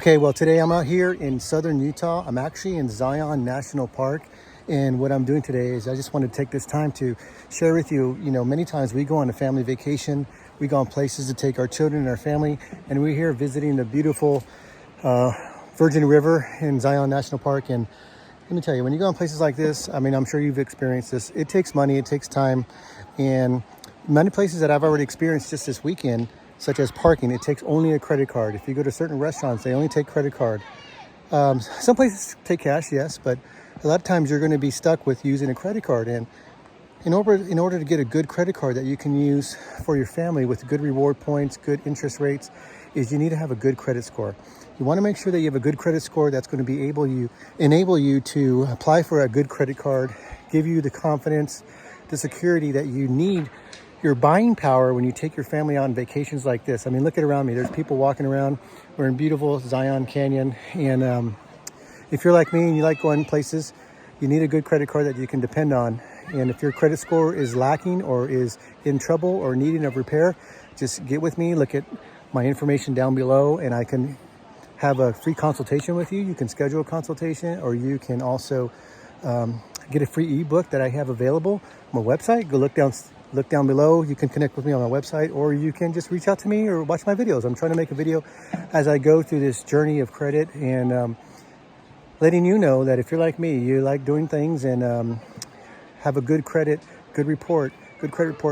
Okay, well, today I'm out here in southern Utah. I'm actually in Zion National Park. And what I'm doing today is I just want to take this time to share with you, many times we go on a family vacation. We go on places to take our children and our family. And we're here visiting the beautiful Virgin River in Zion National Park. And let me tell you, when you go on places like this, I'm sure you've experienced this. It takes money, it takes time. And many places that I've already experienced just this weekend, such as parking, it takes only a credit card. If you go to certain restaurants, they only take credit card. Some places take cash, yes, but a lot of times you're going to be stuck with using a credit card. And in order to get a good credit card that you can use for your family with good reward points, good interest rates, is you need to have a good credit score. You want to make sure that you have a good credit score that's going to enable you to apply for a good credit card, give you the confidence, the security that you need, your buying power when you take your family on vacations like this. Look at around me. There's people walking around. We're in beautiful Zion Canyon. And if you're like me and you like going places, you need a good credit card that you can depend on. And if your credit score is lacking or is in trouble or needing a repair, just get with me. Look at my information down below and I can have a free consultation with you. You can schedule a consultation, or you can also get a free ebook that I have available on my website. Go look down below. You can connect with me on my website, or you can just reach out to me or watch my videos. I'm trying to make a video as I go through this journey of credit, and letting you know that if you're like me, you like doing things and have a good credit report, a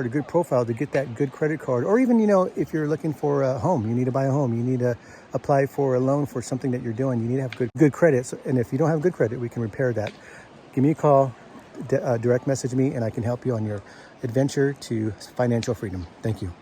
good profile to get that good credit card. Or even, if you're looking for a home, you need to buy a home, you need to apply for a loan for something that you're doing, you need to have good credit. So, and if you don't have good credit, we can repair that. Give me a call, direct message me, and I can help you on your adventure to financial freedom. Thank you.